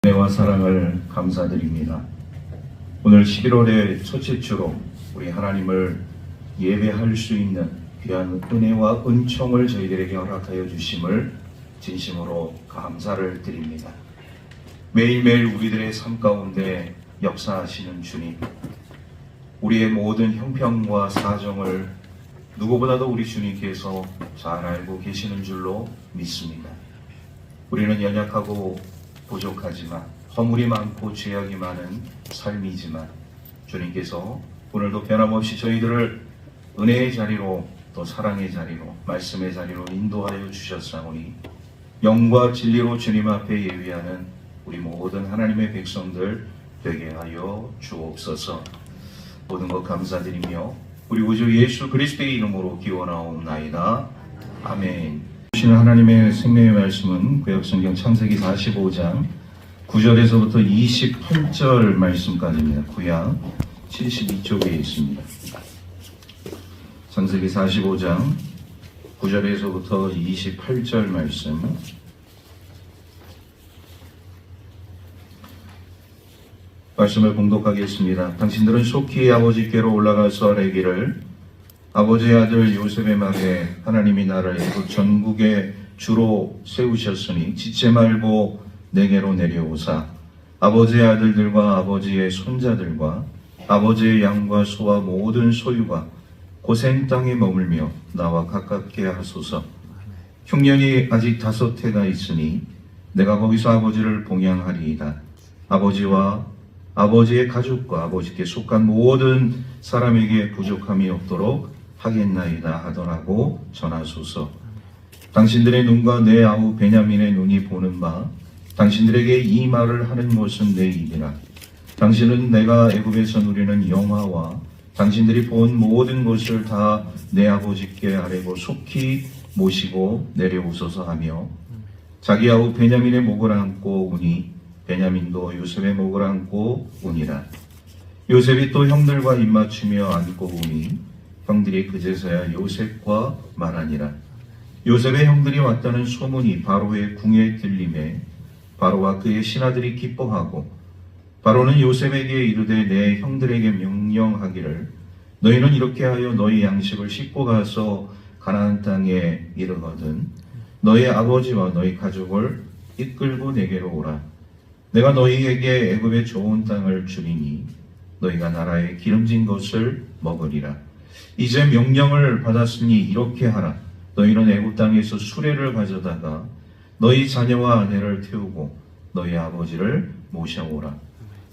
은혜와 사랑을 감사드립니다. 오늘 11월의 첫째 주로 우리 하나님을 예배할 수 있는 귀한 은혜와 은총을 저희들에게 허락하여 주심을 진심으로 감사를 드립니다. 매일매일 우리들의 삶 가운데 역사하시는 주님, 우리의 모든 형편과 사정을 누구보다도 우리 주님께서 잘 알고 계시는 줄로 믿습니다. 우리는 연약하고 부족하지만, 허물이 많고 죄악이 많은 삶이지만 주님께서 오늘도 변함없이 저희들을 은혜의 자리로, 또 사랑의 자리로, 말씀의 자리로 인도하여 주셨사오니 영과 진리로 주님 앞에 예배하는 우리 모든 하나님의 백성들 되게 하여 주옵소서. 모든 것 감사드리며 우리 구주 예수 그리스도의 이름으로 기원하옵나이다. 아멘. 주시는 하나님의 생명의 말씀은 구약성경 창세기 45장 9절에서부터 28절 말씀까지입니다. 구약 72쪽에 있습니다. 창세기 45장 9절에서부터 28절 말씀. 말씀을 봉독하겠습니다. 당신들은 속히 아버지께로 올라가서 아뢰기를, 아버지의 아들 요셉의 말에 하나님이 나를 애굽 전국에 주로 세우셨으니 지체 말고 내게로 내려오사 아버지의 아들들과 아버지의 손자들과 아버지의 양과 소와 모든 소유가 고센 땅에 머물며 나와 가깝게 하소서. 흉년이 아직 5해가 있으니 내가 거기서 아버지를 봉양하리이다. 아버지와 아버지의 가족과 아버지께 속한 모든 사람에게 부족함이 없도록 하겠나이다 하더라고 전하소서. 당신들의 눈과 내 아우 베냐민의 눈이 보는 바 당신들에게 이 말을 하는 것은 내 입이라. 당신은 내가 애굽에서 누리는 영화와 당신들이 본 모든 것을 다 내 아버지께 아뢰고 속히 모시고 내려오소서 하며 자기 아우 베냐민의 목을 안고 우니 베냐민도 요셉의 목을 안고 우니라. 요셉이 또 형들과 입맞추며 안고 우니 형들이 그제서야 요셉과 말하니라. 요셉의 형들이 왔다는 소문이 바로의 궁에 들림에 바로와 그의 신하들이 기뻐하고 바로는 요셉에게 이르되 내 형들에게 명령하기를 너희는 이렇게 하여 너희 양식을 싣고 가서 가나안 땅에 이르거든 너희 아버지와 너희 가족을 이끌고 내게로 오라. 내가 너희에게 애굽의 좋은 땅을 주리니 너희가 나라의 기름진 것을 먹으리라. 이제 명령을 받았으니 이렇게 하라. 너희는 애굽 땅에서 수레를 가져다가 너희 자녀와 아내를 태우고 너희 아버지를 모셔오라.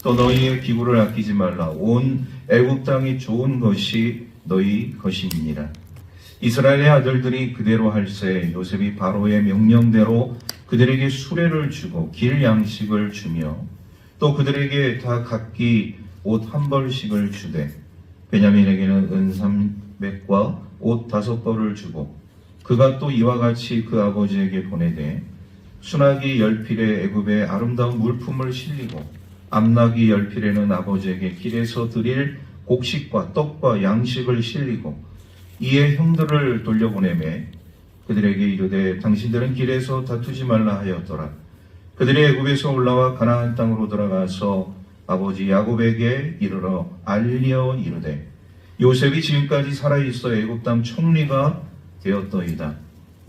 또 너희의 기구를 아끼지 말라. 온 애굽 땅이 좋은 것이 너희 것이니라. 이스라엘의 아들들이 그대로 할세 요셉이 바로의 명령대로 그들에게 수레를 주고 길 양식을 주며 또 그들에게 다 각기 옷 한 벌씩을 주되 베냐민에게는 은 300과 옷 5벌을 주고 그가 또 이와 같이 그 아버지에게 보내되 순하기 10필에 애굽의 아름다운 물품을 실리고 암나기 10필에는 아버지에게 길에서 드릴 곡식과 떡과 양식을 실리고 이에 형들을 돌려보내매 그들에게 이르되 당신들은 길에서 다투지 말라 하였더라. 그들이 애굽에서 올라와 가나안 땅으로 들어가서 아버지 야곱에게 이르러 알려 이르되 요셉이 지금까지 살아있어 애굽 땅 총리가 되었더이다.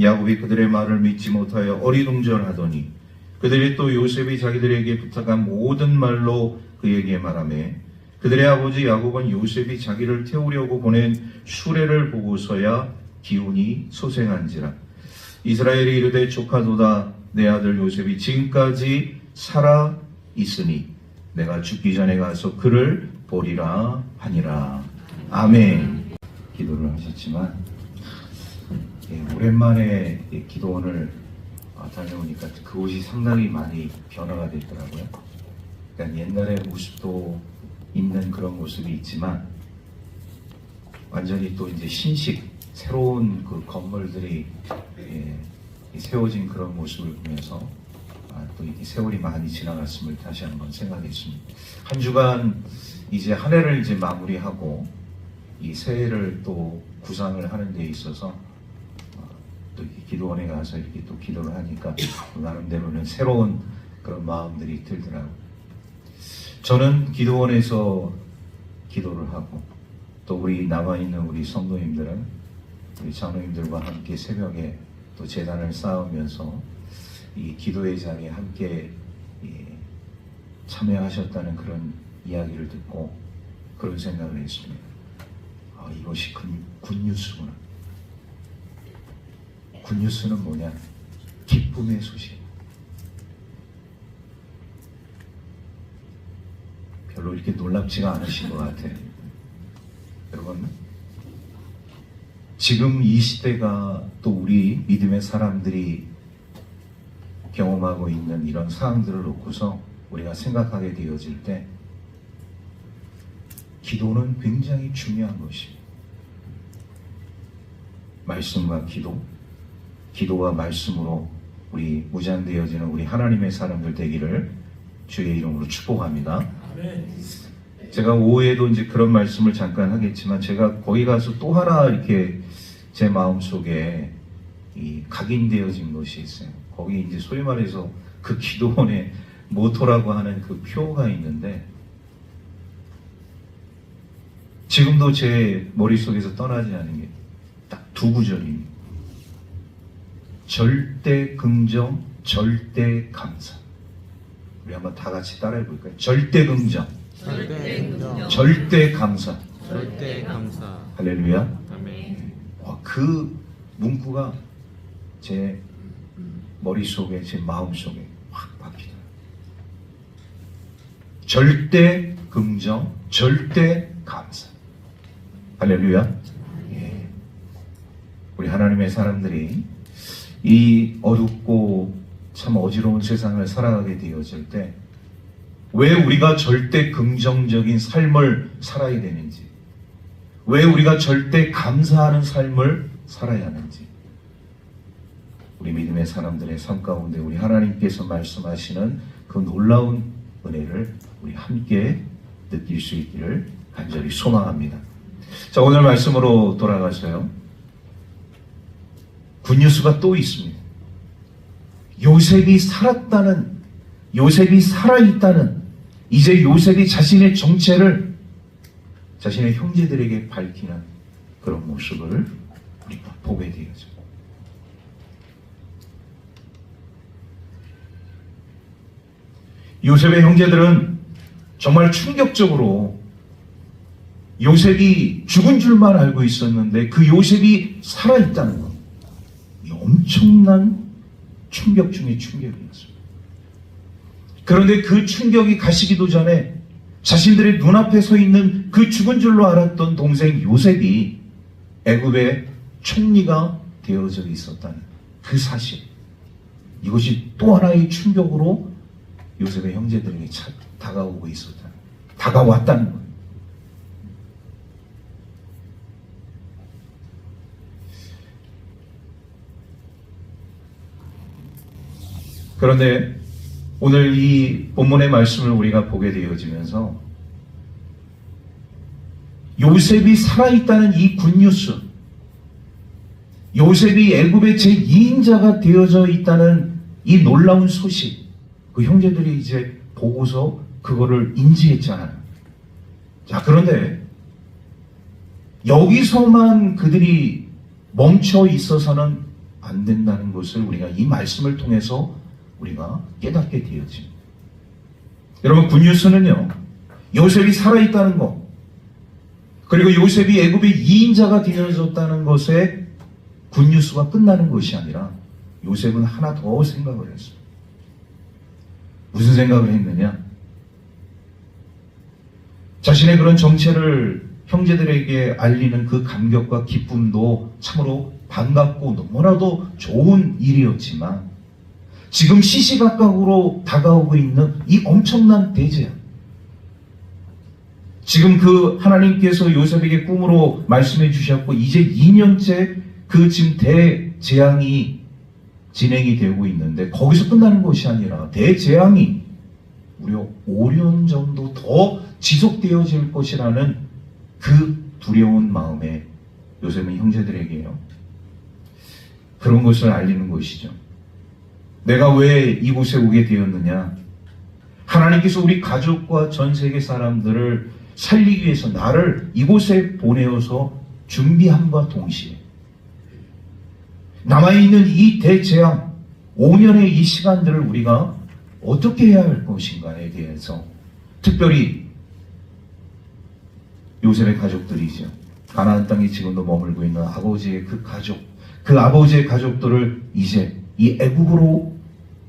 야곱이 그들의 말을 믿지 못하여 어리둥절하더니 그들이 또 요셉이 자기들에게 부탁한 모든 말로 그에게 말하매 그들의 아버지 야곱은 요셉이 자기를 태우려고 보낸 수레를 보고서야 기운이 소생한지라. 이스라엘이 이르되 조카도다. 내 아들 요셉이 지금까지 살아 있으니 내가 죽기 전에 가서 그를 보리라 하니라. 아멘. 기도를 하셨지만 오랜만에 기도원을 다녀오니까 그곳이 상당히 많이 변화가 됐더라고요. 그러니까 옛날의 모습도 있는 그런 모습이 있지만 완전히 또 이제 신식 새로운 그 건물들이 세워진 그런 모습을 보면서 또 이 세월이 많이 지나갔음을 다시 한번 생각했습니다. 한 주간 이제 한 해를 이제 마무리하고 이 새해를 또 구상을 하는 데 있어서 또 이렇게 기도원에 가서 이렇게 또 기도를 하니까 나름대로는 새로운 그런 마음들이 들더라고요. 저는 기도원에서 기도를 하고 또 우리 남아있는 우리 성도님들은 우리 장로님들과 함께 새벽에 또 제단을 쌓으면서 이 기도의 자리에 함께 참여하셨다는 그런 이야기를 듣고 그런 생각을 했습니다. 이것이 굿뉴스구나. 굿뉴스는 뭐냐? 기쁨의 소식. 별로 이렇게 놀랍지가 않으신 것 같아요. 여러분, 지금 이 시대가 또 우리 믿음의 사람들이 경험하고 있는 이런 상황들을 놓고서 우리가 생각하게 되어질 때 기도는 굉장히 중요한 것입니다. 말씀과 기도, 기도와 말씀으로 우리 무장되어지는 우리 하나님의 사람들 되기를 주의 이름으로 축복합니다. 제가 오후에도 이제 그런 말씀을 잠깐 하겠지만 제가 거기 가서 또 하나 이렇게 제 마음속에 각인되어진 것이 있어요. 거기 이제 소위 말해서 그 기도원의 모토라고 하는 그 표가 있는데 지금도 제 머릿속에서 떠나지 않은 게 딱 두 구절입니다. 절대 긍정, 절대 감사. 우리 한번 다 같이 따라해 볼까요? 절대 긍정, 절대 긍정, 절대 감사. 절대 감사. 할렐루야. 아멘. 그 문구가 제 머릿속에, 제 마음속에 확 박히더라고요. 절대 긍정, 절대 감사. 할렐루야. 우리 하나님의 사람들이 이 어둡고 참 어지러운 세상을 살아가게 되어질 때 왜 우리가 절대 긍정적인 삶을 살아야 되는지, 왜 우리가 절대 감사하는 삶을 살아야 하는지, 우리 믿음의 사람들의 삶 가운데 우리 하나님께서 말씀하시는 그 놀라운 은혜를 우리 함께 느낄 수 있기를 간절히 소망합니다. 자, 오늘 말씀으로 돌아가서요. 굿뉴스가 또 있습니다. 요셉이 살았다는, 요셉이 살아있다는, 이제 요셉이 자신의 정체를 자신의 형제들에게 밝히는 그런 모습을 우리가 보게 되어져. 요셉의 형제들은 정말 충격적으로 요셉이 죽은 줄만 알고 있었는데 그 요셉이 살아있다는 것, 엄청난 충격 중의 충격이었습니다. 그런데 그 충격이 가시기도 전에 자신들의 눈앞에 서 있는 그 죽은 줄로 알았던 동생 요셉이 애굽의 총리가 되어져 있었다는 그 사실, 이것이 또 하나의 충격으로 요셉의 형제들에게 다가왔다는 거예요. 그런데 오늘 이 본문의 말씀을 우리가 보게 되어지면서 요셉이 살아있다는 이 굿뉴스, 요셉이 애굽의 제2인자가 되어져 있다는 이 놀라운 소식, 그 형제들이 이제 보고서 그거를 인지했잖아요. 자, 그런데 여기서만 그들이 멈춰 있어서는 안 된다는 것을 우리가 이 말씀을 통해서 우리가 깨닫게 되어집니다. 여러분, 굿뉴스는요, 요셉이 살아있다는 것, 그리고 요셉이 애굽의 2인자가 되어졌다는 것에 굿뉴스가 끝나는 것이 아니라 요셉은 하나 더 생각을 했어요. 무슨 생각을 했느냐? 자신의 그런 정체를 형제들에게 알리는 그 감격과 기쁨도 참으로 반갑고 너무나도 좋은 일이었지만 지금 시시각각으로 다가오고 있는 이 엄청난 대재앙, 지금 그 하나님께서 요셉에게 꿈으로 말씀해 주셨고 이제 2년째 그 지금 대재앙이 진행이 되고 있는데 거기서 끝나는 것이 아니라 대재앙이 무려 5년 정도 더 지속되어질 것이라는 그 두려운 마음에 요셉은 형제들에게요, 그런 것을 알리는 것이죠. 내가 왜 이곳에 오게 되었느냐? 하나님께서 우리 가족과 전 세계 사람들을 살리기 위해서 나를 이곳에 보내어서 준비함과 동시에 남아있는 이 대재앙 5년의 이 시간들을 우리가 어떻게 해야 할 것인가에 대해서 특별히 요셉의 가족들이죠. 가나안 땅에 지금도 머물고 있는 아버지의 그 가족, 그 아버지의 가족들을 이제 이 애국으로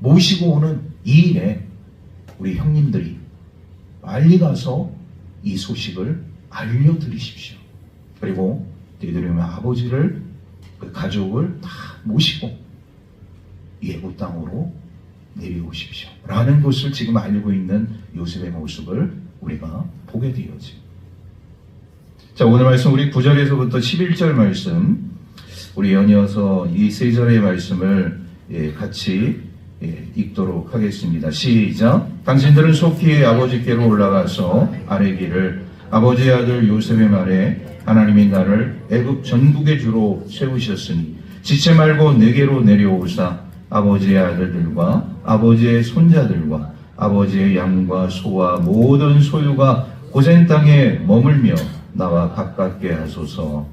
모시고 오는 이 일에 우리 형님들이 빨리 가서 이 소식을 알려드리십시오. 그리고 되도록이면 아버지를 그 가족을 다 모시고 이 애국 땅으로 내려오십시오. 라는 것을 지금 알고 있는 요셉의 모습을 우리가 보게 되어지. 자, 오늘 말씀 우리 9절에서부터 11절 말씀 우리 연이어서 이 세 절의 말씀을 같이 읽도록 하겠습니다. 시작. 당신들은 속히 아버지께로 올라가서 아뢰기를 아버지의 아들 요셉의 말에 하나님이 나를 애굽 전국의 주로 세우셨으니 지체 말고 내게로 내려오사 아버지의 아들들과 아버지의 손자들과 아버지의 양과 소와 모든 소유가 고센 땅에 머물며 나와 가깝게 하소서.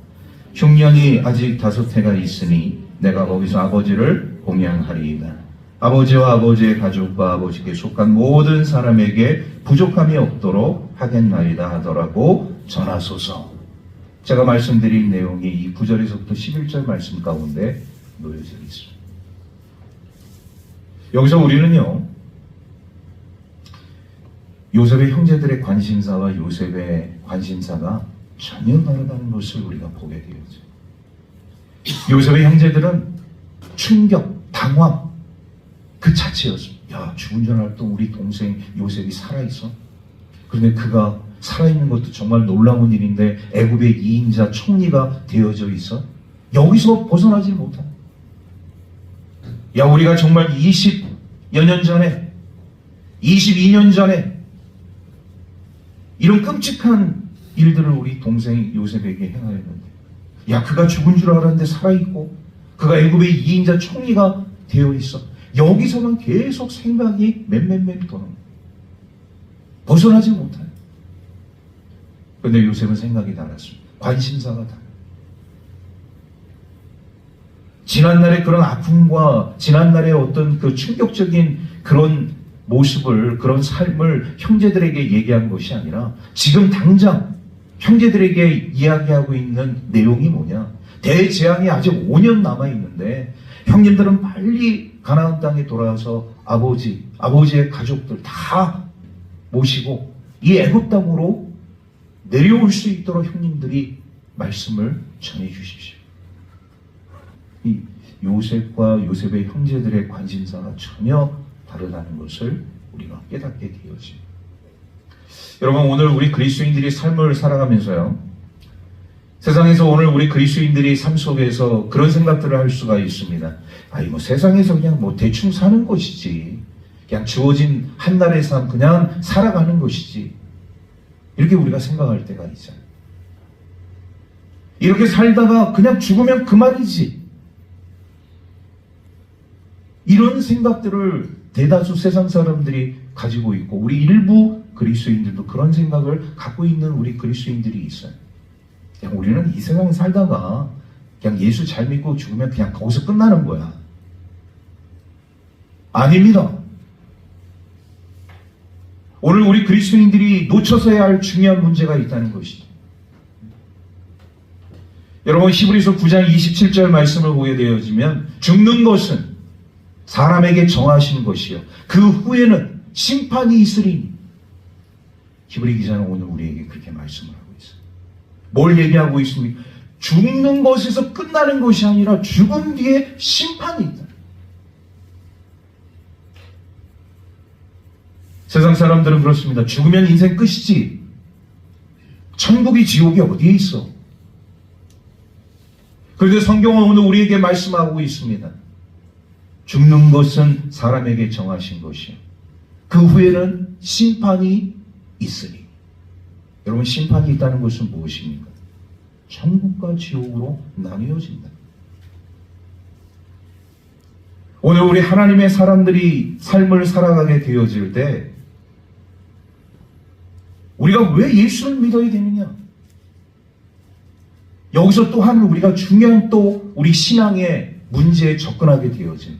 흉년이 아직 5해가 있으니 내가 거기서 아버지를 공양하리이다. 아버지와 아버지의 가족과 아버지께 속한 모든 사람에게 부족함이 없도록 하겠나이다 하더라고 전하소서. 제가 말씀드린 내용이 이 9절에서부터 11절 말씀 가운데 놓여져 있습니다. 여기서 우리는요, 요셉의 형제들의 관심사와 요셉의 관심사가 전혀 다르다는 것을 우리가 보게 되었죠. 요셉의 형제들은 충격, 당황 그 자체였습니다. 야, 죽은 줄 알았던 우리 동생 요셉이 살아있어? 그런데 그가 살아있는 것도 정말 놀라운 일인데 애굽의 2인자 총리가 되어져 있어? 여기서 벗어나지 못한. 야, 우리가 정말 20여 년 전에 22년 전에 이런 끔찍한 일들을 우리 동생 요셉에게 행하였는데, 야, 그가 죽은 줄 알았는데 살아있고 그가 애굽의 2인자 총리가 되어 있어. 여기서만 계속 생각이 맴맴맴 도는, 벗어나지 못해요. 그런데 요셉은 생각이 달랐습니다. 관심사가 달라요. 지난날의 그런 아픔과 지난날의 어떤 그 충격적인 그런 모습을, 그런 삶을 형제들에게 얘기한 것이 아니라 지금 당장 형제들에게 이야기하고 있는 내용이 뭐냐? 대재앙이 아직 5년 남아있는데 형님들은 빨리 가나안 땅에 돌아와서 아버지의 가족들 다 모시고 이 애굽 땅으로 내려올 수 있도록 형님들이 말씀을 전해 주십시오. 이 요셉과 요셉의 형제들의 관심사가 전혀 다르다는 것을 우리가 깨닫게 되어집니다. 여러분, 오늘 우리 그리스도인들이 삶을 살아가면서요, 세상에서 오늘 우리 그리스도인들이 삶 속에서 그런 생각들을 할 수가 있습니다. 뭐 세상에서 그냥 뭐 대충 사는 것이지, 그냥 주어진 한 날의 삶 그냥 살아가는 것이지, 이렇게 우리가 생각할 때가 있잖아요. 이렇게 살다가 그냥 죽으면 그만이지, 이런 생각들을 대다수 세상 사람들이 가지고 있고, 우리 일부 그리스도인들도 그런 생각을 갖고 있는 우리 그리스도인들이 있어요. 그냥 우리는 이 세상에 살다가 그냥 예수 잘 믿고 죽으면 그냥 거기서 끝나는 거야. 아닙니다. 오늘 우리 그리스도인들이 놓쳐서야 할 중요한 문제가 있다는 것이죠. 여러분, 히브리서 9장 27절 말씀을 보게 되어지면 죽는 것은 사람에게 정하신 것이요 그 후에는 심판이 있으리니. 히브리 기자는 오늘 우리에게 그렇게 말씀을 하고 있어요. 뭘 얘기하고 있습니까? 죽는 것에서 끝나는 것이 아니라 죽음 뒤에 심판이 있다. 세상 사람들은 그렇습니다. 죽으면 인생 끝이지, 천국이 지옥이 어디에 있어? 그런데 성경은 오늘 우리에게 말씀하고 있습니다. 죽는 것은 사람에게 정하신 것이요 그 후에는 심판이 있으니. 여러분, 심판이 있다는 것은 무엇입니까? 천국과 지옥으로 나뉘어진다. 오늘 우리 하나님의 사람들이 삶을 살아가게 되어질 때 우리가 왜 예수를 믿어야 되느냐? 여기서 또한 우리가 중요한 또 우리 신앙의 문제에 접근하게 되어진,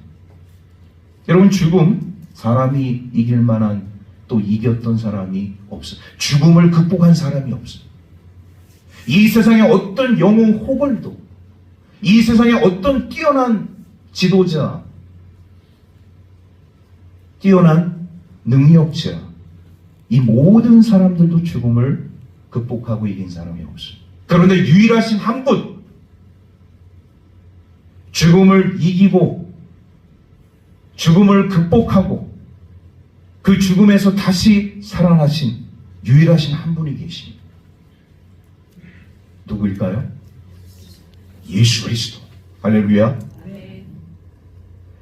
여러분, 죽음, 사람이 이길 만한 또 이겼던 사람이 없어요. 죽음을 극복한 사람이 없어요. 이 세상에 어떤 영웅 호걸도, 이 세상에 어떤 뛰어난 지도자, 뛰어난 능력자, 이 모든 사람들도 죽음을 극복하고 이긴 사람이 없어요. 그런데 유일하신 한 분, 죽음을 이기고 죽음을 극복하고 그 죽음에서 다시 살아나신 유일하신 한 분이 계십니다. 누구일까요? 예수 그리스도. 할렐루야.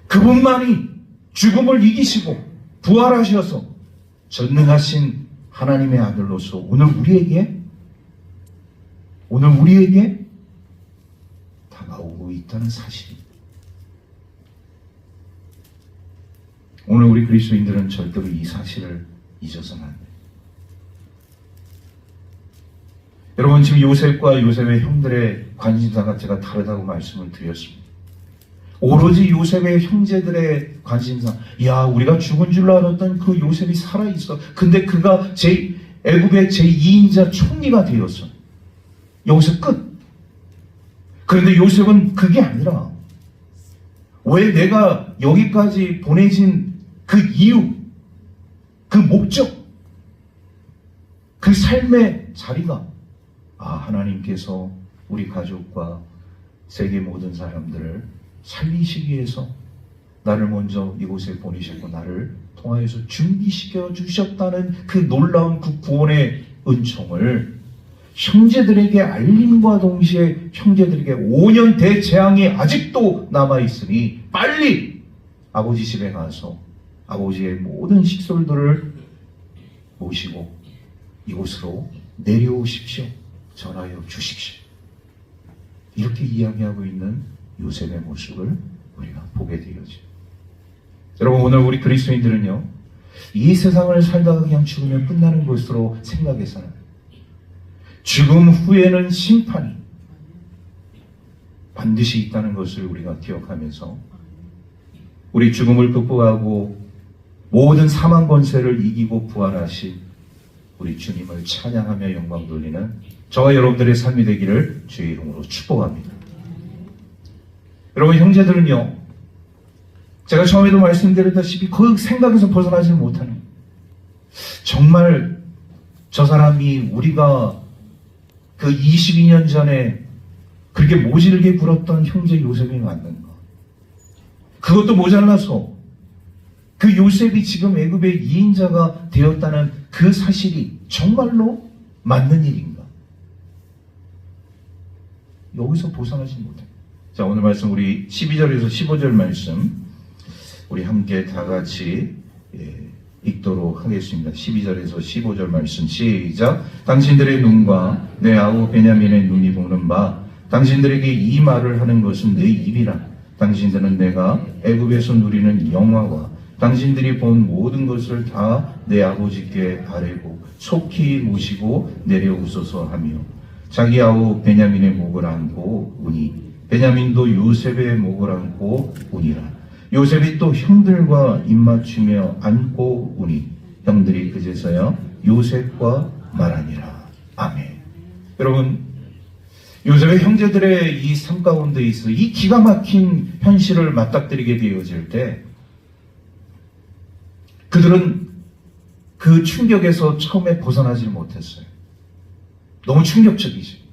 그분만이 죽음을 이기시고 부활하셔서 전능하신 하나님의 아들로서 오늘 우리에게 다가오고 있다는 사실입니다. 오늘 우리 그리스도인들은 절대로 이 사실을 잊어서는 안 돼요. 여러분, 지금 요셉과 요셉의 형들의 관심사가 제가 다르다고 말씀을 드렸습니다. 오로지 요셉의 형제들의 관심사, 야, 우리가 죽은 줄 알았던 그 요셉이 살아있어. 근데 그가 애굽의 제2인자 총리가 되었어. 여기서 끝. 그런데 요셉은 그게 아니라, 왜 내가 여기까지 보내진 그 이유, 그 목적, 그 삶의 자리가, 하나님께서 우리 가족과 세계 모든 사람들을 살리시기 위해서 나를 먼저 이곳에 보내셨고 나를 통하여서 준비시켜 주셨다는 그 놀라운 그 구원의 은총을 형제들에게 알림과 동시에 형제들에게 5년 대재앙이 아직도 남아있으니 빨리 아버지 집에 가서 아버지의 모든 식솔들을 모시고 이곳으로 내려오십시오. 전하여 주십시오. 이렇게 이야기하고 있는 요셉의 모습을 우리가 보게 되어져. 여러분, 오늘 우리 그리스도인들은요, 이 세상을 살다가 그냥 죽으면 끝나는 것으로 생각해서는 죽음 후에는 심판이 반드시 있다는 것을 우리가 기억하면서 우리 죽음을 극복하고 모든 사망 권세를 이기고 부활하신 우리 주님을 찬양하며 영광 돌리는 저와 여러분들의 삶이 되기를 주의 이름으로 축복합니다. 여러분, 형제들은요, 제가 처음에도 말씀드렸다시피 그 생각에서 벗어나지 못하는, 정말 저 사람이 우리가 그 22년 전에 그렇게 모질게 굴었던 형제 요셉이 맞는가? 그것도 모자라서 그 요셉이 지금 애굽의 2인자가 되었다는 그 사실이 정말로 맞는 일인가? 여기서 벗어나지 못해요. 자, 오늘 말씀 우리 12절에서 15절 말씀 우리 함께 다 같이 읽도록 하겠습니다. 12절에서 15절 말씀 시작. 당신들의 눈과 내 아우 베냐민의 눈이 보는 바 당신들에게 이 말을 하는 것은 내 입이라. 당신들은 내가 애굽에서 누리는 영화와 당신들이 본 모든 것을 다 내 아버지께 아뢰고 속히 모시고 내려오소서 하며 자기 아우 베냐민의 목을 안고 우니 베냐민도 요셉의 목을 안고 우니라. 요셉이 또 형들과 입맞추며 안고 우니 형들이 그제서야 요셉과 말하니라. 아멘. 여러분, 요셉의 형제들의 이 삶 가운데 있어 이 기가 막힌 현실을 맞닥뜨리게 되어질 때 그들은 그 충격에서 처음에 벗어나지 못했어요. 너무 충격적이지.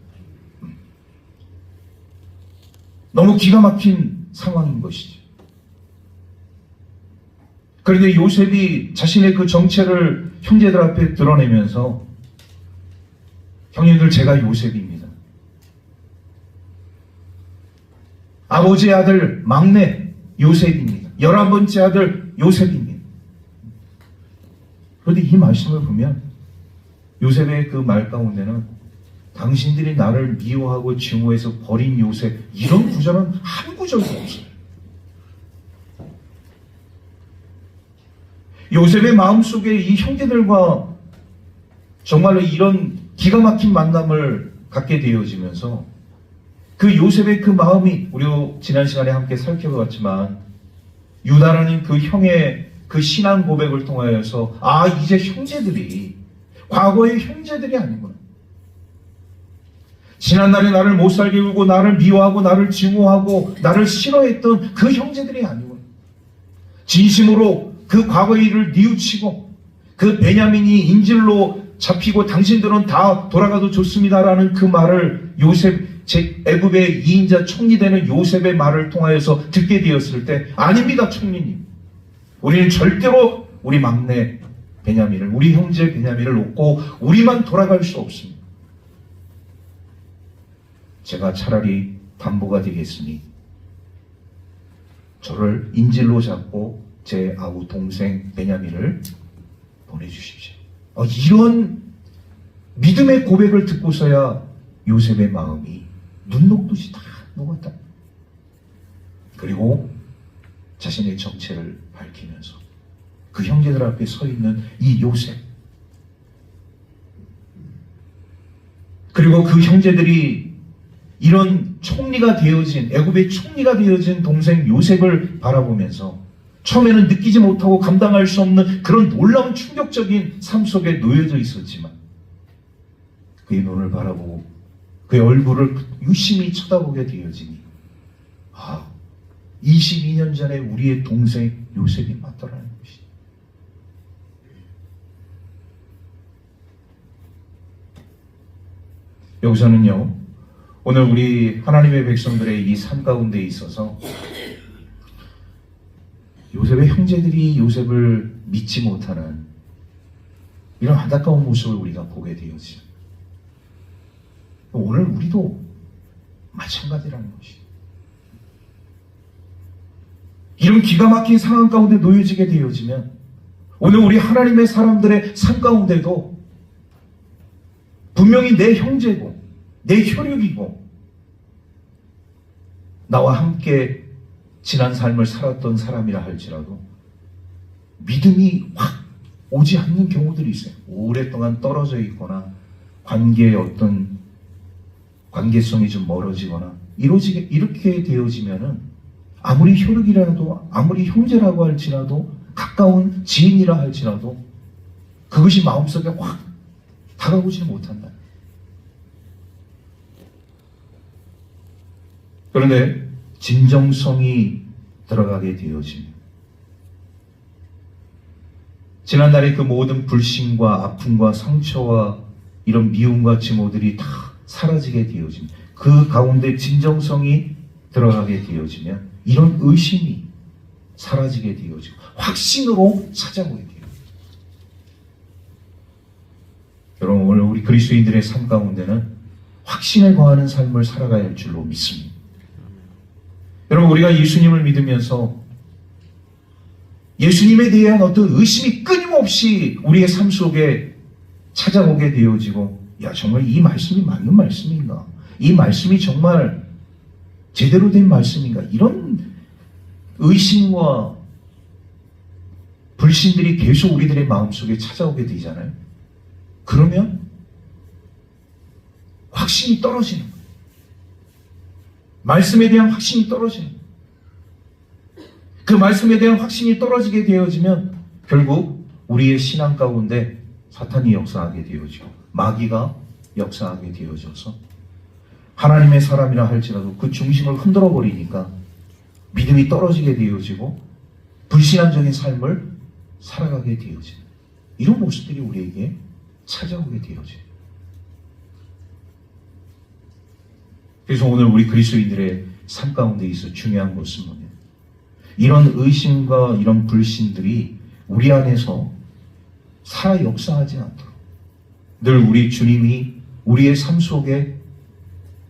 너무 기가 막힌 상황인 것이지. 그런데 요셉이 자신의 그 정체를 형제들 앞에 드러내면서 형님들, 제가 요셉입니다. 아버지의 아들 막내 요셉입니다. 11번째 아들 요셉입니다. 그런데 이 말씀을 보면 요셉의 그 말 가운데는 당신들이 나를 미워하고 증오해서 버린 요셉, 이런 구절은 한 구절도 없어요. 요셉의 마음속에 이 형제들과 정말로 이런 기가 막힌 만남을 갖게 되어지면서 그 요셉의 그 마음이, 우리도 지난 시간에 함께 살펴봤지만 유다라는 그 형의 그 신앙 고백을 통하여서 이제 형제들이 과거의 형제들이 아니구나. 지난날에 나를 못 살게 굴고 나를 미워하고 나를 증오하고 나를 싫어했던 그 형제들이 아니구나. 진심으로 그 과거의 일을 뉘우치고 그 베냐민이 인질로 잡히고 당신들은 다 돌아가도 좋습니다라는 그 말을 애굽의 2인자 총리 되는 요셉의 말을 통하여서 듣게 되었을 때, 아닙니다 총리님, 우리는 절대로 우리 막내 베냐민을, 우리 형제 베냐민을 놓고 우리만 돌아갈 수 없습니다. 제가 차라리 담보가 되겠으니 저를 인질로 잡고 제 아우 동생 베냐민을 보내주십시오. 이런 믿음의 고백을 듣고서야 요셉의 마음이 눈 녹듯이 다 녹았다. 그리고 자신의 정체를 밝히면서 그 형제들 앞에 서 있는 이 요셉, 그리고 그 형제들이 이런 총리가 되어진, 애굽의 총리가 되어진 동생 요셉을 바라보면서 처음에는 느끼지 못하고 감당할 수 없는 그런 놀라운 충격적인 삶 속에 놓여져 있었지만, 그의 눈을 바라보고 그의 얼굴을 유심히 쳐다보게 되어지니 22년 전에 우리의 동생 요셉이 맞더라는 것이. 여기서는요, 오늘 우리 하나님의 백성들의 이 삶 가운데 있어서 요셉의 형제들이 요셉을 믿지 못하는 이런 안타까운 모습을 우리가 보게 되었죠. 오늘 우리도 마찬가지라는 것이. 이런 기가 막힌 상황 가운데 놓여지게 되어지면 오늘 우리 하나님의 사람들의 삶 가운데도 분명히 내 형제고 내 혈육이고 나와 함께 지난 삶을 살았던 사람이라 할지라도 믿음이 확 오지 않는 경우들이 있어요. 오랫동안 떨어져 있거나 관계의 어떤 관계성이 좀 멀어지거나 이렇게 되어지면은 아무리 혈육이라도, 아무리 형제라고 할지라도, 가까운 지인이라 할지라도 그것이 마음속에 확 다가오지 못한다. 그런데 진정성이 들어가게 되어지면 지난날의 그 모든 불신과 아픔과 상처와 이런 미움과 증오들이 다 사라지게 되어집니다. 그 가운데 진정성이 들어가게 되어지면 이런 의심이 사라지게 되어지고 확신으로 찾아오게 돼요. 여러분, 오늘 우리 그리스도인들의 삶 가운데는 확신에 거하는 삶을 살아가야 할 줄로 믿습니다. 여러분, 우리가 예수님을 믿으면서 예수님에 대한 어떤 의심이 끊임없이 우리의 삶 속에 찾아오게 되어지고, 정말 이 말씀이 맞는 말씀인가? 이 말씀이 정말 제대로 된 말씀인가? 이런 의심과 불신들이 계속 우리들의 마음속에 찾아오게 되잖아요. 그러면 확신이 떨어지는 거예요. 말씀에 대한 확신이 떨어지는 거예요. 그 말씀에 대한 확신이 떨어지게 되어지면 결국 우리의 신앙 가운데 사탄이 역사하게 되어지고 마귀가 역사하게 되어져서 하나님의 사람이라 할지라도 그 중심을 흔들어 버리니까 믿음이 떨어지게 되어지고 불신앙적인 삶을 살아가게 되어지는 이런 모습들이 우리에게 찾아오게 되어져요. 그래서 오늘 우리 그리스도인들의 삶 가운데 있어 중요한 것은 뭐냐? 이런 의심과 이런 불신들이 우리 안에서 살아 역사하지 않도록 늘 우리 주님이 우리의 삶 속에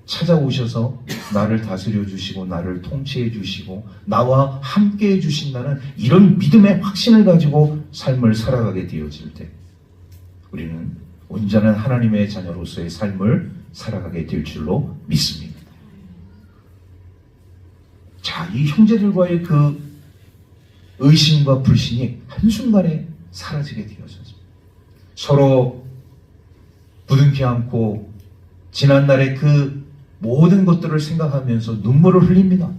찾아오셔서 나를 다스려 주시고 나를 통치해 주시고 나와 함께 해 주신다는 이런 믿음의 확신을 가지고 삶을 살아가게 되어질 때 우리는 온전한 하나님의 자녀로서의 삶을 살아가게 될 줄로 믿습니다. 자, 이 형제들과의 그 의심과 불신이 한순간에 사라지게 되어졌습니다. 서로 부둥켜 안고 지난날의 그 모든 것들을 생각하면서 눈물을 흘립니다.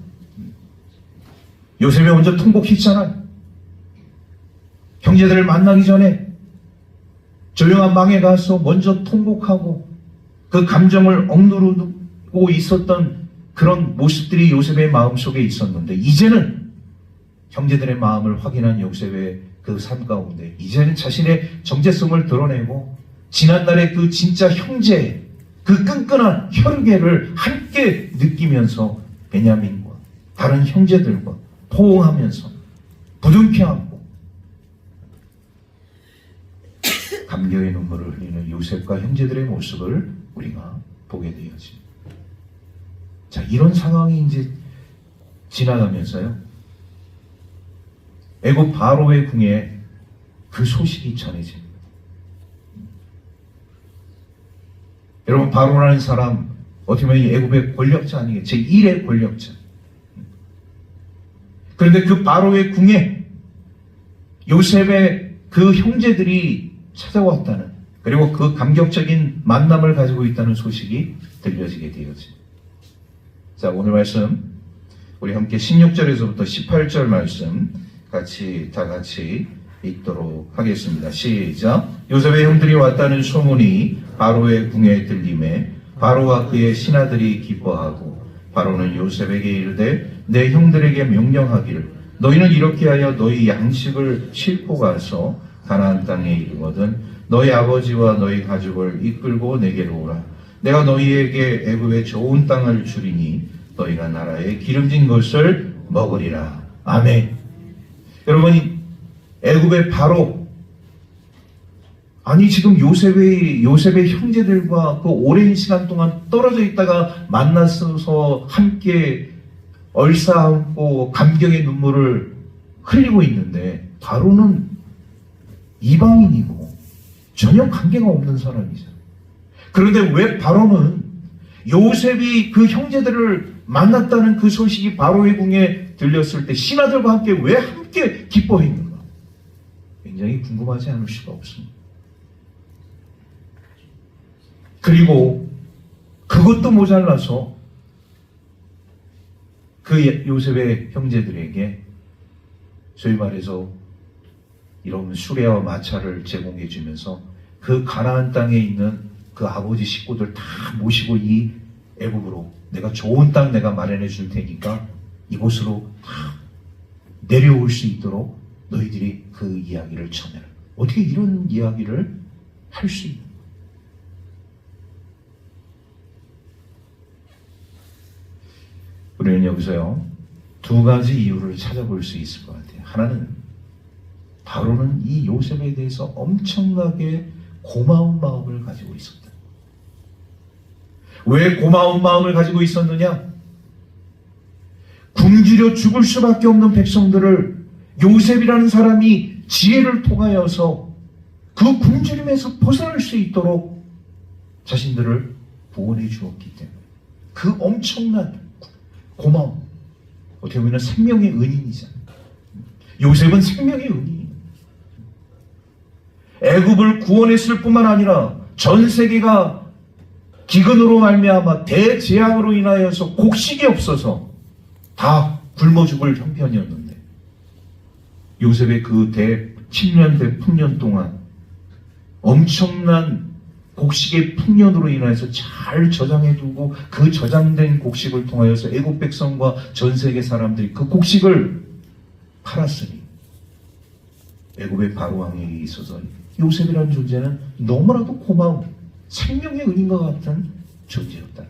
요셉이 먼저 통곡했잖아요. 형제들을 만나기 전에 조용한 방에 가서 먼저 통곡하고 그 감정을 억누르고 있었던 그런 모습들이 요셉의 마음속에 있었는데, 이제는 형제들의 마음을 확인한 요셉의 그 삶 가운데 이제는 자신의 정체성을 드러내고 지난날의 그 진짜 형제, 그 끈끈한 혈계를 함께 느끼면서 베냐민과 다른 형제들과 포옹하면서 부둥켜 안고 감격의 눈물을 흘리는 요셉과 형제들의 모습을 우리가 보게 되어집니다. 자, 이런 상황이 이제 지나가면서요, 애굽 바로의 궁에 그 소식이 전해집니다. 여러분, 바로라는 사람 어떻게 보면 애굽의 권력자 아니겠어요? 제1의 권력자. 그런데 그 바로의 궁에 요셉의 그 형제들이 찾아왔다는, 그리고 그 감격적인 만남을 가지고 있다는 소식이 들려지게 되었습니다. 자, 오늘 말씀 우리 함께 16절에서부터 18절 말씀 다 같이 읽도록 하겠습니다. 시작. 요셉의 형들이 왔다는 소문이 바로의 궁에 들림에 바로와 그의 신하들이 기뻐하고, 바로는 요셉에게 이르되 내 형들에게 명령하기를 너희는 이렇게 하여 너희 양식을 싣고 가서 가나안 땅에 이르거든 너희 아버지와 너희 가족을 이끌고 내게로 오라. 내가 너희에게 애굽의 좋은 땅을 주리니 너희가 나라의 기름진 것을 먹으리라. 아멘. 여러분, 애굽의 바로, 아니 지금 요셉의 형제들과 그 오랜 시간 동안 떨어져 있다가 만나서 함께 얼싸안고 감격의 눈물을 흘리고 있는데, 바로는 이방인이고 전혀 관계가 없는 사람이잖아요. 그런데 왜 바로는 요셉이 그 형제들을 만났다는 그 소식이 바로의 궁에 들렸을 때 신하들과 함께 왜 함께 기뻐했는가? 굉장히 궁금하지 않을 수가 없습니다. 그리고 그것도 모자라서 그 요셉의 형제들에게 소위 말해서 이런 수레와 마차를 제공해 주면서 그 가나안 땅에 있는 그 아버지 식구들 다 모시고 이 애굽으로, 내가 좋은 땅 내가 마련해 줄 테니까 이곳으로 다 내려올 수 있도록 너희들이 그 이야기를 전해라. 어떻게 이런 이야기를 할 수 있는? 우리는 여기서요, 두 가지 이유를 찾아볼 수 있을 것 같아요. 하나는, 바로는 이 요셉에 대해서 엄청나게 고마운 마음을 가지고 있었다. 왜 고마운 마음을 가지고 있었느냐? 굶주려 죽을 수밖에 없는 백성들을 요셉이라는 사람이 지혜를 통하여서 그 굶주림에서 벗어날 수 있도록 자신들을 구원해 주었기 때문에 그 엄청난 고마움, 어떻게 보면 생명의 은인이잖아요. 요셉은 생명의 은인이에요. 애굽을 구원했을 뿐만 아니라 전 세계가 기근으로 말미암아 대재앙으로 인하여서 곡식이 없어서 다 굶어 죽을 형편이었는데, 요셉의 그 7년 대풍년 동안 엄청난 곡식의 풍년으로 인해서 잘 저장해 두고 그 저장된 곡식을 통하여서 애굽 백성과 전 세계 사람들이 그 곡식을 팔았으니 애굽의 바로 왕에게 있어서 요셉이라는 존재는 너무나도 고마운 생명의 은인과 같은 존재였다는 거죠.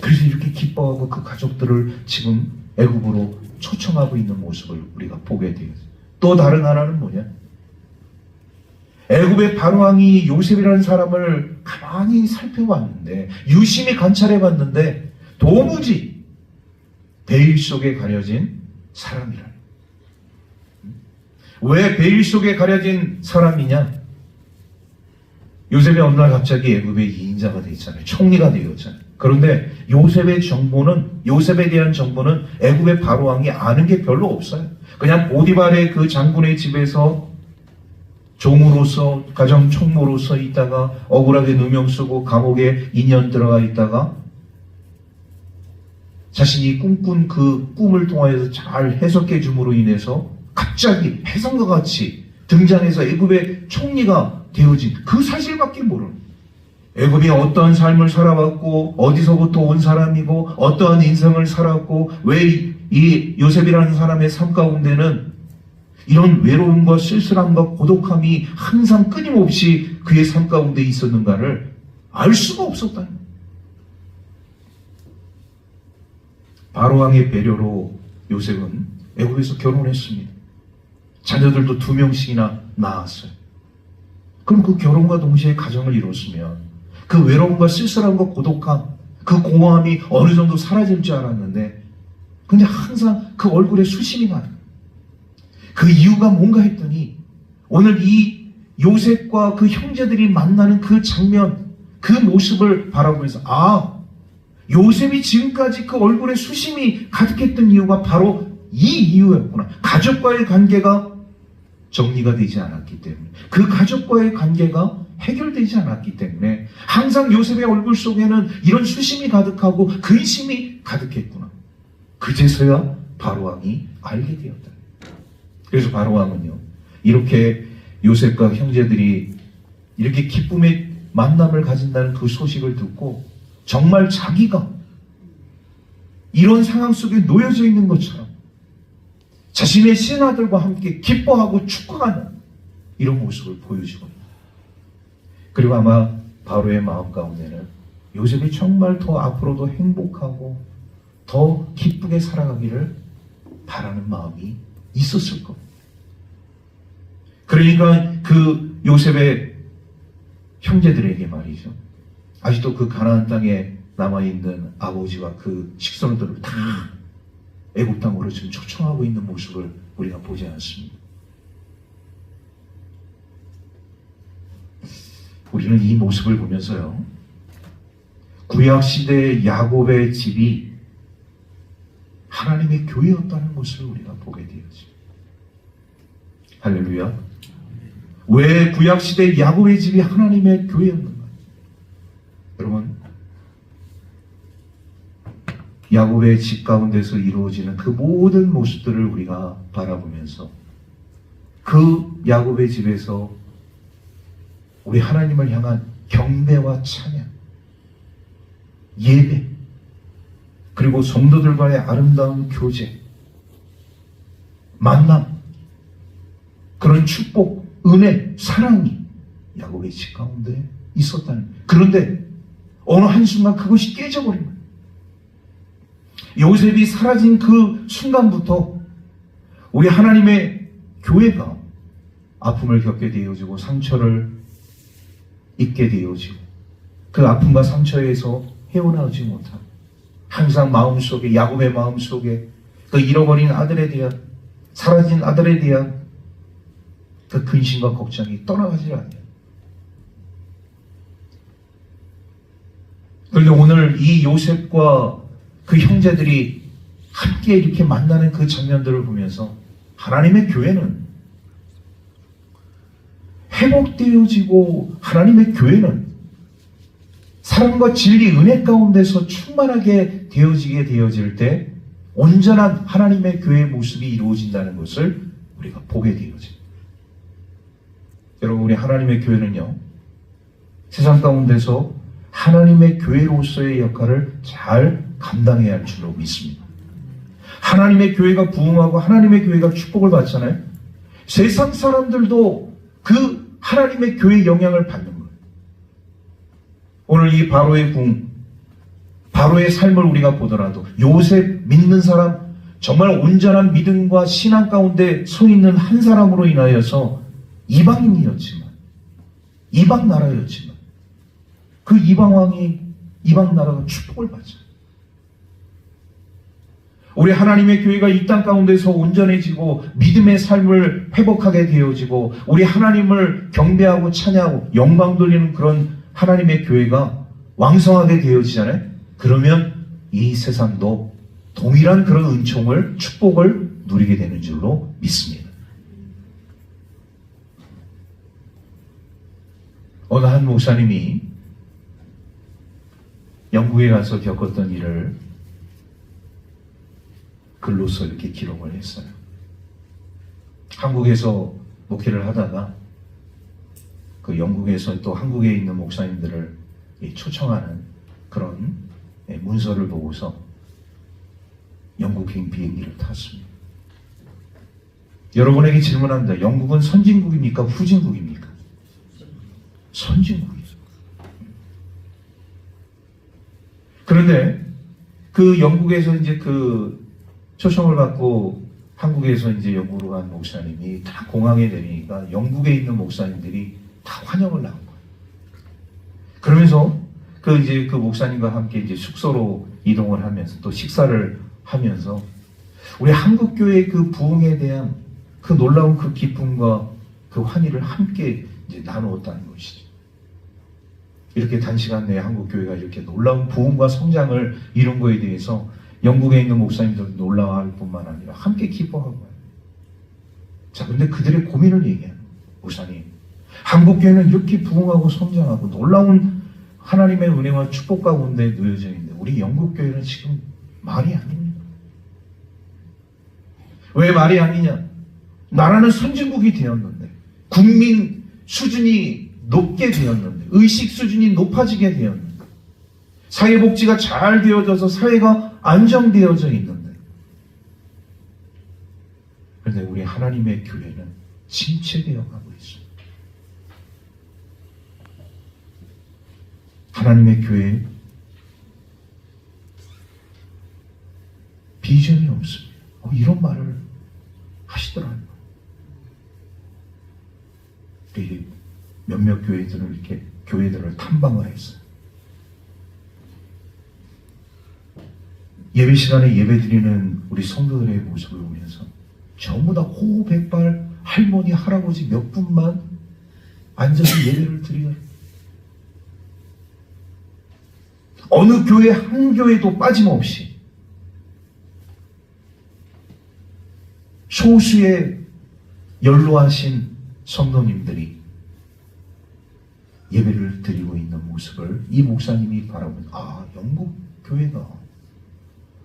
그래서 이렇게 기뻐하고 그 가족들을 지금 애굽으로 초청하고 있는 모습을 우리가 보게 되어요. 또 다른 하나는 뭐냐? 애굽의 바로왕이 요셉이라는 사람을 가만히 살펴봤는데, 유심히 관찰해봤는데 도무지 베일 속에 가려진 사람이라. 왜 베일 속에 가려진 사람이냐? 요셉이 어느 날 갑자기 애굽의 2인자가 되었잖아요. 총리가 되었잖아요. 그런데 요셉에 대한 정보는 애굽의 바로왕이 아는 게 별로 없어요. 그냥 보디발의 그 장군의 집에서 종으로서, 가정 총무로서 있다가 억울하게 누명 쓰고 감옥에 2년 들어가 있다가 자신이 꿈꾼 그 꿈을 통하여서 잘 해석해 줌으로 인해서 갑자기 혜성과 같이 등장해서 애굽의 총리가 되어진 그 사실밖에 모르는, 애굽이 어떠한 삶을 살아왔고 어디서부터 온 사람이고 어떠한 인생을 살았고 왜 이 요셉이라는 사람의 삶 가운데는 이런 외로움과 쓸쓸함과 고독함이 항상 끊임없이 그의 삶 가운데 있었는가를 알 수가 없었다는 거예요. 바로왕의 배려로 요셉은 애굽에서 결혼했습니다. 자녀들도 2명씩이나 낳았어요. 그럼 그 결혼과 동시에 가정을 이뤘으면 그 외로움과 쓸쓸함과 고독함, 그 공허함이 어느 정도 사라질 줄 알았는데 근데 항상 그 얼굴에 수심이 가는 거예요. 그 이유가 뭔가 했더니 오늘 이 요셉과 그 형제들이 만나는 그 장면, 그 모습을 바라보면서 요셉이 지금까지 그 얼굴에 수심이 가득했던 이유가 바로 이 이유였구나. 가족과의 관계가 정리가 되지 않았기 때문에, 그 가족과의 관계가 해결되지 않았기 때문에 항상 요셉의 얼굴 속에는 이런 수심이 가득하고 근심이 가득했구나. 그제서야 바로왕이 알게 되었다. 그래서 바로왕은요, 이렇게 요셉과 형제들이 이렇게 기쁨의 만남을 가진다는 그 소식을 듣고 정말 자기가 이런 상황 속에 놓여져 있는 것처럼 자신의 신하들과 함께 기뻐하고 축하하는 이런 모습을 보여주고 있다. 그리고 아마 바로의 마음 가운데는 요셉이 정말 더 앞으로도 행복하고 더 기쁘게 살아가기를 바라는 마음이 있었을 겁니다. 그러니까 그 요셉의 형제들에게 말이죠, 아직도 그 가나안 땅에 남아있는 아버지와 그 식솔들을 다 애굽 땅으로 지금 초청하고 있는 모습을 우리가 보지 않습니다. 우리는 이 모습을 보면서요, 구약시대의 야곱의 집이 하나님의 교회였다는 것을 우리가 보게 되었죠. 할렐루야. 왜 구약시대의 야곱의 집이 하나님의 교회였는가? 여러분, 야곱의 집 가운데서 이루어지는 그 모든 모습들을 우리가 바라보면서 그 야곱의 집에서 우리 하나님을 향한 경배와 찬양, 예배, 그리고 성도들과의 아름다운 교제, 만남, 그런 축복, 은혜, 사랑이 야곱의 집 가운데 있었다는 거예요. 그런데 어느 한순간 그것이 깨져버린 거예요. 요셉이 사라진 그 순간부터 우리 하나님의 교회가 아픔을 겪게 되어지고 상처를 입게 되어지고 그 아픔과 상처에서 헤어나오지 못하고 항상 마음속에, 야곱의 마음속에 그 잃어버린 아들에 대한, 사라진 아들에 대한 그 근심과 걱정이 떠나가지 않아요. 그런데 오늘 이 요셉과 그 형제들이 함께 이렇게 만나는 그 장면들을 보면서 하나님의 교회는 회복되어지고, 하나님의 교회는 사랑과 진리, 은혜 가운데서 충만하게 되어질 때 온전한 하나님의 교회의 모습이 이루어진다는 것을 우리가 보게 되어집니다. 여러분, 우리 하나님의 교회는요, 세상 가운데서 하나님의 교회로서의 역할을 잘 감당해야 할 줄로 믿습니다. 하나님의 교회가 부흥하고 하나님의 교회가 축복을 받잖아요. 세상 사람들도 그 하나님의 교회의 영향을 받는 거예요. 오늘 이 바로의 바로의 삶을 우리가 보더라도 요셉 믿는 사람, 정말 온전한 믿음과 신앙 가운데 서 있는 한 사람으로 인하여서 이방인이었지만, 이방 나라였지만 그 이방 왕이, 이방 나라가 축복을 받죠. 우리 하나님의 교회가 이 땅 가운데서 온전해지고 믿음의 삶을 회복하게 되어지고 우리 하나님을 경배하고 찬양하고 영광 돌리는 그런 하나님의 교회가 왕성하게 되어지잖아요. 그러면 이 세상도 동일한 그런 은총을, 축복을 누리게 되는 줄로 믿습니다. 어느 한 목사님이 영국에 가서 겪었던 일을 글로서 이렇게 기록을 했어요. 한국에서 목회를 하다가 그 영국에서 또 한국에 있는 목사님들을 초청하는 그런 문서를 보고서 영국행 비행기를 탔습니다. 여러분에게 질문합니다. 영국은 선진국입니까? 후진국입니까? 선진국이죠. 그런데 그 영국에서 이제 그 초청을 받고 한국에서 이제 영국으로 간 목사님이 다 공항에 내리니까 영국에 있는 목사님들이 다 환영을 나온 거예요. 그러면서 그 이제 그 목사님과 함께 이제 숙소로 이동을 하면서 또 식사를 하면서 우리 한국 교회의 그 부흥에 대한 그 놀라운 그 기쁨과 그 환희를 함께 이제 나누었다는 것이죠. 이렇게 단시간 내에 한국 교회가 이렇게 놀라운 부흥과 성장을 이룬 거에 대해서 영국에 있는 목사님들도 놀라워할 뿐만 아니라 함께 기뻐하고 해요. 자, 근데 그들의 고민을 얘기해요. 목사님, 한국 교회는 이렇게 부흥하고 성장하고 놀라운 하나님의 은혜와 축복 가운데 놓여져 있는데 우리 영국 교회는 지금 말이 아닙니다. 왜 말이 아니냐? 나라는 선진국이 되었는데 국민 수준이 높게 되었는데 의식 수준이 높아지게 되었는데 사회복지가 잘 되어져서 사회가 안정되어져 있는데 그런데 우리 하나님의 교회는 침체되어 가고 있습니다. 하나님의 교회에 비전이 없습니다. 이런 말을 하시더라고요. 우리 몇몇 교회들을 이렇게 교회들을 탐방을 했어요. 예배 시간에 예배 드리는 우리 성도들의 모습을 보면서 전부 다 호백발 할머니 할아버지 몇 분만 앉아서 예배를 드려요. 어느 교회 한 교회도 빠짐없이 소수의 연로하신 성도님들이 예배를 드리고 있는 모습을 이 목사님이 바라보면 영국 교회가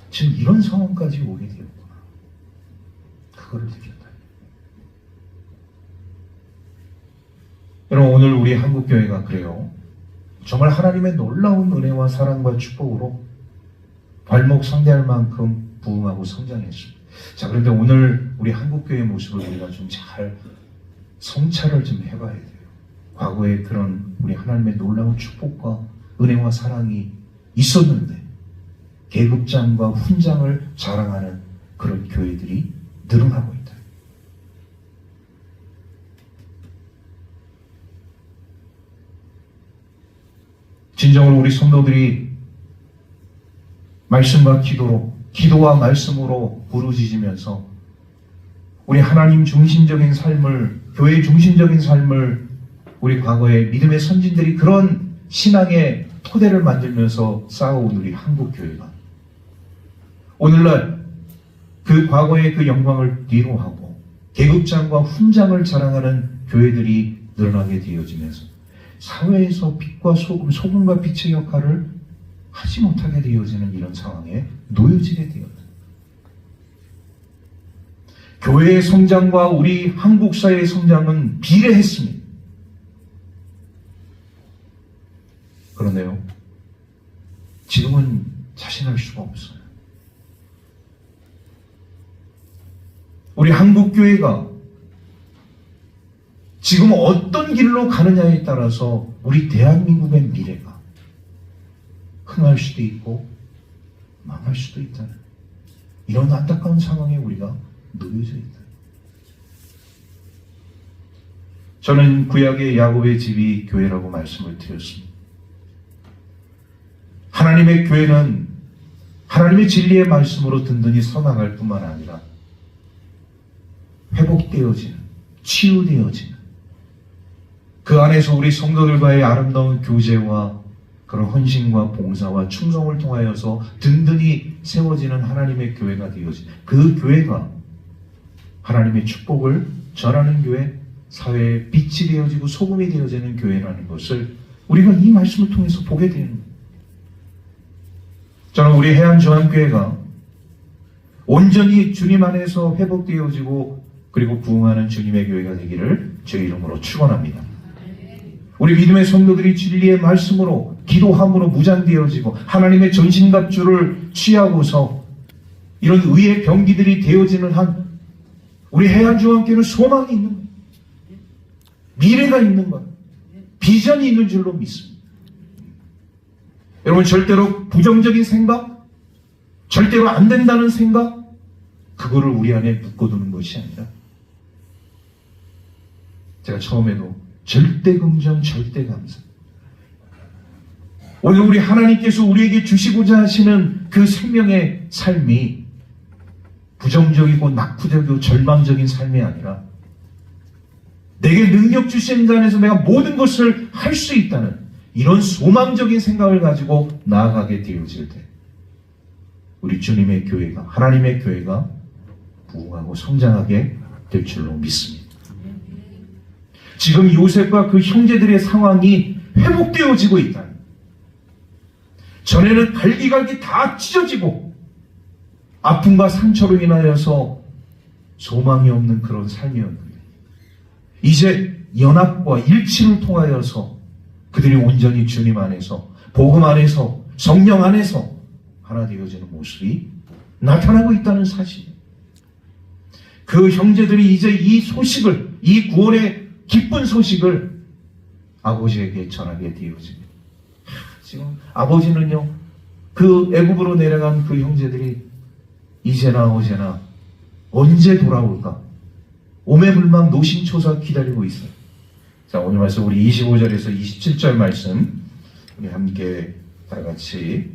지금 이런 상황까지 오게 되었구나. 그거를 느꼈다. 여러분, 오늘 우리 한국 교회가 그래요. 정말 하나님의 놀라운 은혜와 사랑과 축복으로 발목 상대할 만큼 부흥하고 성장했습니다. 자, 그런데 오늘 우리 한국교회의 모습을 우리가 좀 잘 성찰을 좀 해봐야 돼요. 과거에 그런 우리 하나님의 놀라운 축복과 은혜와 사랑이 있었는데 계급장과 훈장을 자랑하는 그런 교회들이 늘어나고 있다. 진정으로 우리 성도들이 말씀과 기도와 말씀으로 부르짖으면서 우리 하나님 중심적인 삶을, 교회 중심적인 삶을 우리 과거의 믿음의 선진들이 그런 신앙의 토대를 만들면서 쌓아온 우리 한국 교회가 오늘날 그 과거의 그 영광을 뒤로 하고 계급장과 훈장을 자랑하는 교회들이 늘어나게 되어지면서 사회에서 빛과 소금과 빛의 역할을 하지 못하게 되어지는 이런 상황에 놓여지게 되었다. 교회의 성장과 우리 한국 사회의 성장은 비례했습니다. 그런데요, 지금은 자신할 수가 없어요. 우리 한국 교회가 지금 어떤 길로 가느냐에 따라서 우리 대한민국의 미래가 흥할 수도 있고 망할 수도 있다는 이런 안타까운 상황에 우리가 놓여져 있다. 저는 구약의 야곱의 집이 교회라고 말씀을 드렸습니다. 하나님의 교회는 하나님의 진리의 말씀으로 든든히 서나갈 뿐만 아니라 회복되어지는, 치유되어지는 그 안에서 우리 성도들과의 아름다운 교제와 그런 헌신과 봉사와 충성을 통하여서 든든히 세워지는 하나님의 교회가 되어지는 그 교회가 하나님의 축복을 전하는 교회, 사회의 빛이 되어지고 소금이 되어지는 교회라는 것을 우리가 이 말씀을 통해서 보게 되는 거예요. 저는 우리 해안중앙교회가 온전히 주님 안에서 회복되어지고 그리고 부흥하는 주님의 교회가 되기를 제 이름으로 축원합니다. 우리 믿음의 성도들이 진리의 말씀으로 기도함으로 무장되어지고 하나님의 전신갑주를 취하고서 이런 의의 병기들이 되어지는 한 우리 해안중앙교회는 소망이 있는 거예요. 미래가 있는 거예요. 비전이 있는 줄로 믿습니다. 여러분, 절대로 부정적인 생각, 절대로 안 된다는 생각, 그거를 우리 안에 묶어두는 것이 아니라 제가 처음에도 절대 긍정, 절대 감사. 오늘 우리 하나님께서 우리에게 주시고자 하시는 그 생명의 삶이 부정적이고 낙후되고 절망적인 삶이 아니라 내게 능력 주신 자 안에서 내가 모든 것을 할 수 있다는 이런 소망적인 생각을 가지고 나아가게 되어질 때 우리 주님의 교회가, 하나님의 교회가 부흥하고 성장하게 될 줄로 믿습니다. 지금 요셉과 그 형제들의 상황이 회복되어지고 있다. 전에는 갈기갈기 다 찢어지고 아픔과 상처로 인하여서 소망이 없는 그런 삶이었는데 이제 연합과 일치를 통하여서 그들이 온전히 주님 안에서 복음 안에서 성령 안에서 하나 되어지는 모습이 나타나고 있다는 사실이에요. 그 형제들이 이제 이 소식을, 이 구원의 기쁜 소식을 아버지에게 전하게 되어집니다. 지금 아버지는요, 그 애굽으로 내려간 그 형제들이 이제나 어제나 언제 돌아올까? 오매불망 노심초사 기다리고 있어요. 자, 오늘 말씀 우리 25절에서 27절 말씀 우리 함께 다 같이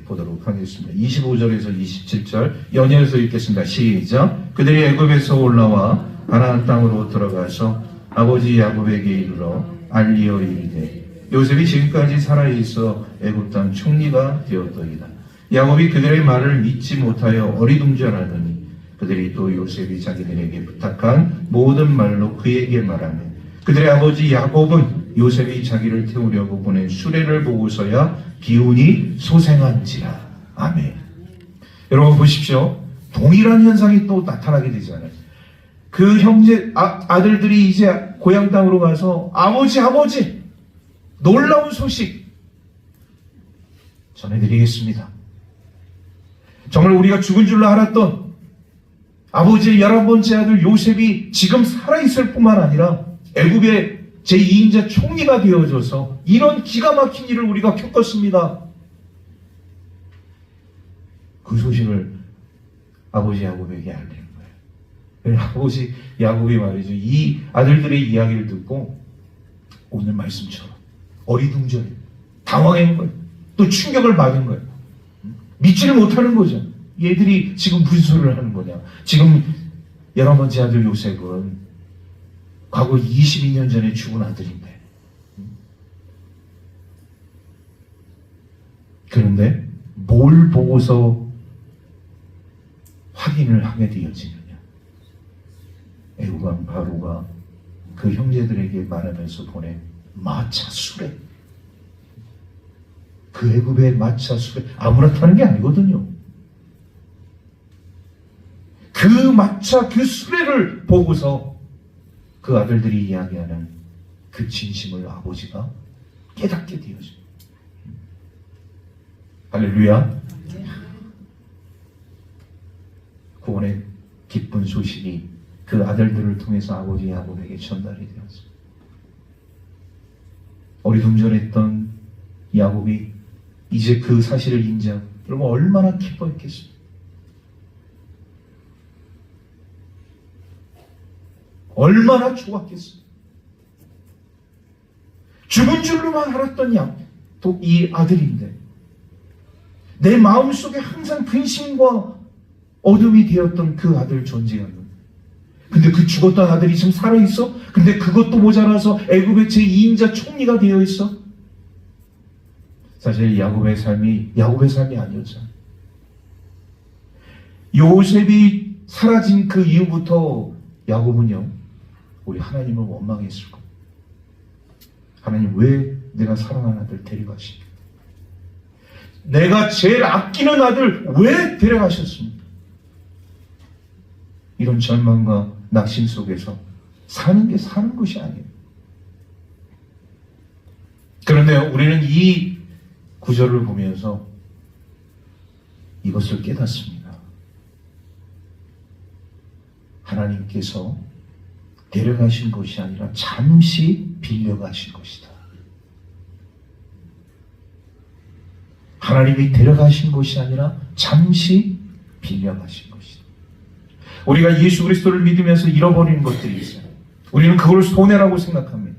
보도록 하겠습니다. 25절에서 27절 연이어서 읽겠습니다. 시작. 그들이 애굽에서 올라와 가나안 땅으로 들어가서 아버지 야곱에게 이르러 알리어 이르되 요셉이 지금까지 살아있어 애굽 땅 총리가 되었더이다. 야곱이 그들의 말을 믿지 못하여 어리둥절하더니 그들이 또 요셉이 자기들에게 부탁한 모든 말로 그에게 말하며 그들의 아버지 야곱은 요셉이 자기를 태우려고 보낸 수레를 보고서야 기운이 소생한지라. 아멘. 여러분 보십시오. 동일한 현상이 또 나타나게 되잖아요. 그 형제 아들들이 이제 고향 땅으로 가서 아버지 놀라운 소식 전해드리겠습니다. 정말 우리가 죽은 줄로 알았던 아버지의 11번째 아들 요셉이 지금 살아있을 뿐만 아니라 애굽의 제2인자 총리가 되어져서 이런 기가 막힌 일을 우리가 겪었습니다. 그 소식을 아버지 야곱에게 알리는 거예요. 아버지 야곱이 말이죠. 이 아들들의 이야기를 듣고 오늘 말씀처럼 어리둥절해 당황한 거예요. 또 충격을 받은 거예요. 믿지를 못하는 거죠. 얘들이 지금 무슨 소리를 하는 거냐. 지금 11번째 아들 요셉은 과거 22년 전에 죽은 아들인데 그런데 뭘 보고서 확인을 하게 되어지느냐. 애굽 왕 바로가 그 형제들에게 말하면서 보낸 마차 수레. 그 애굽의 마차 수레 아무나 타는 게 아니거든요. 그 마차 그 수레를 보고서 그 아들들이 이야기하는 그 진심을 아버지가 깨닫게 되어집니다. 할렐루야. 구원의 기쁜 소식이 그 아들들을 통해서 아버지 야곱에게 전달이 되었습니다. 어리둥절했던 야곱이 이제 그 사실을 인정. 여러분 얼마나 기뻐했겠습니까? 얼마나 좋았겠어요. 죽은 줄로만 알았던 이 아들인데 내 마음속에 항상 근심과 어둠이 되었던 그 아들 존재였는데 근데 그 죽었던 아들이 지금 살아있어? 근데 그것도 모자라서 애굽의 제2인자 총리가 되어있어? 사실 야곱의 삶이 아니었잖아요. 요셉이 사라진 그 이후부터 야곱은요, 우리 하나님을 원망했을 겁니다. 하나님, 왜 내가 사랑하는 아들 데려가십니까? 내가 제일 아끼는 아들 왜 데려가셨습니까? 이런 절망과 낙심 속에서 사는 게 사는 것이 아니에요. 그런데 우리는 이 구절을 보면서 이것을 깨닫습니다. 하나님께서 데려가신 것이 아니라 잠시 빌려가신 것이다. 하나님이 데려가신 것이 아니라 잠시 빌려가신 것이다. 우리가 예수 그리스도를 믿으면서 잃어버리는 것들이 있어요. 우리는 그걸 손해라고 생각합니다.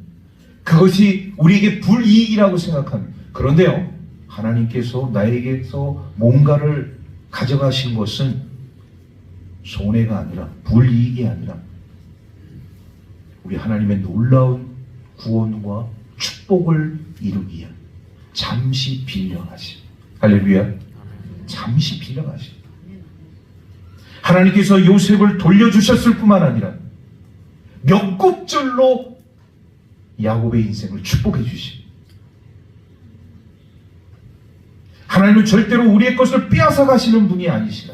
그것이 우리에게 불이익이라고 생각합니다. 그런데요, 하나님께서 나에게서 뭔가를 가져가신 것은 손해가 아니라, 불이익이 아니라 우리 하나님의 놀라운 구원과 축복을 이루기 위한 잠시 빌려가신, 할렐루야, 잠시 빌려가신, 하나님께서 요셉을 돌려주셨을 뿐만 아니라 몇 곡절로 야곱의 인생을 축복해 주신, 하나님은 절대로 우리의 것을 빼앗아 가시는 분이 아니시라.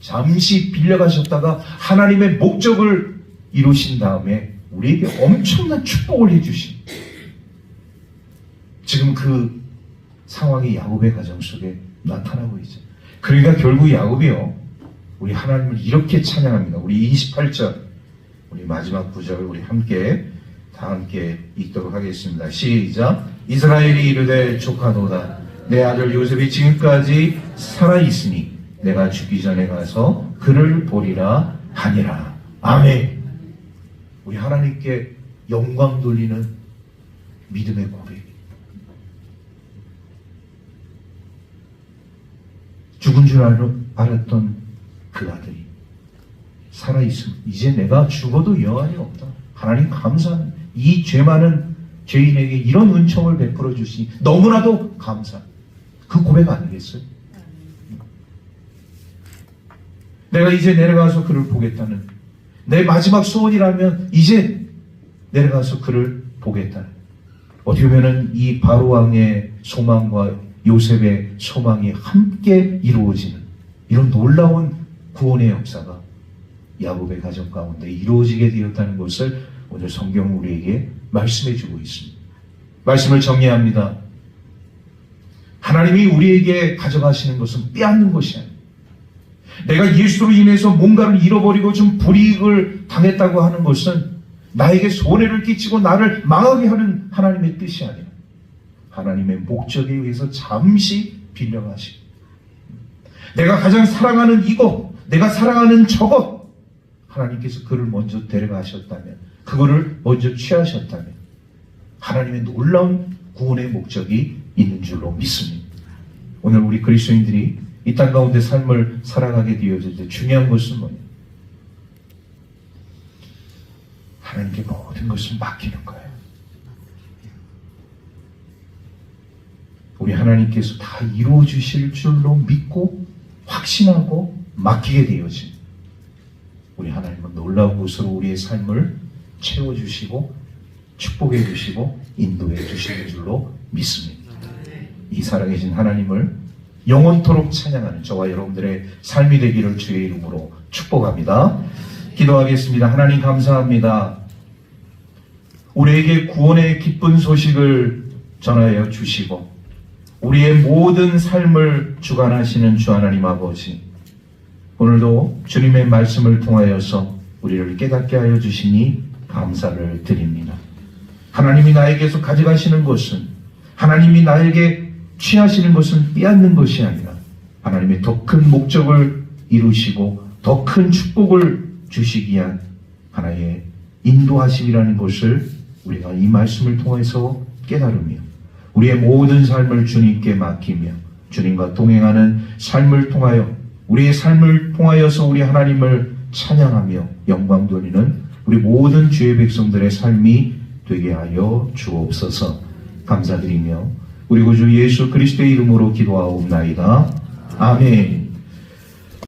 잠시 빌려가셨다가 하나님의 목적을 이루신 다음에 우리에게 엄청난 축복을 해주신, 지금 그 상황이 야곱의 가정 속에 나타나고 있죠. 그러니까 결국 야곱이요, 우리 하나님을 이렇게 찬양합니다. 우리 28절, 우리 마지막 구절 우리 다 함께 읽도록 하겠습니다. 시작. 이스라엘이 이르되 조카노다. 내 아들 요셉이 지금까지 살아있으니 내가 죽기 전에 가서 그를 보리라 하니라. 아멘. 우리 하나님께 영광 돌리는 믿음의 고백. 죽은 줄 알았던 그 아들이 살아있음. 이제 내가 죽어도 여한이 없다. 하나님 감사합니다. 이 죄 많은 죄인에게 이런 은총을 베풀어 주시니 너무나도 감사. 그 고백 아니겠어요? 내가 이제 내려가서 그를 보겠다는, 내 마지막 소원이라면 이제 내려가서 그를 보겠다는, 어떻게 보면 이 바로왕의 소망과 요셉의 소망이 함께 이루어지는 이런 놀라운 구원의 역사가 야곱의 가정 가운데 이루어지게 되었다는 것을 오늘 성경은 우리에게 말씀해 주고 있습니다. 말씀을 정리합니다. 하나님이 우리에게 가져가시는 것은 빼앗는 것이 아닙니다. 내가 예수로 인해서 뭔가를 잃어버리고 좀 불이익을 당했다고 하는 것은 나에게 손해를 끼치고 나를 망하게 하는 하나님의 뜻이 아니라 하나님의 목적에 의해서 잠시 빌려가시고, 내가 가장 사랑하는 이것, 내가 사랑하는 저것, 하나님께서 그를 먼저 데려가셨다면, 그거를 먼저 취하셨다면 하나님의 놀라운 구원의 목적이 있는 줄로 믿습니다. 오늘 우리 그리스도인들이 이 땅 가운데 삶을 살아가게 되어질 때 중요한 것은 뭐냐? 하나님께 모든 것을 맡기는 거예요. 우리 하나님께서 다 이루어 주실 줄로 믿고 확신하고 맡기게 되어진 우리 하나님은 놀라운 곳으로 우리의 삶을 채워주시고 축복해 주시고 인도해 주시는 줄로 믿습니다. 이 살아계신 하나님을 영원토록 찬양하는 저와 여러분들의 삶이 되기를 주의 이름으로 축복합니다. 기도하겠습니다. 하나님 감사합니다. 우리에게 구원의 기쁜 소식을 전하여 주시고 우리의 모든 삶을 주관하시는 주 하나님 아버지, 오늘도 주님의 말씀을 통하여서 우리를 깨닫게 하여 주시니 감사를 드립니다. 하나님이 나에게서 가져가시는 것은, 하나님이 나에게 취하시는 것은 빼앗는 것이 아니라 하나님의 더 큰 목적을 이루시고 더 큰 축복을 주시기 위한 하나의 인도하심이라는 것을 우리가 이 말씀을 통해서 깨달으며 우리의 모든 삶을 주님께 맡기며 주님과 동행하는 삶을 통하여 우리의 삶을 통하여서 우리 하나님을 찬양하며 영광 돌리는 우리 모든 주의 백성들의 삶이 되게 하여 주옵소서. 감사드리며 우리 구주 예수 그리스도의 이름으로 기도하옵나이다. 아멘.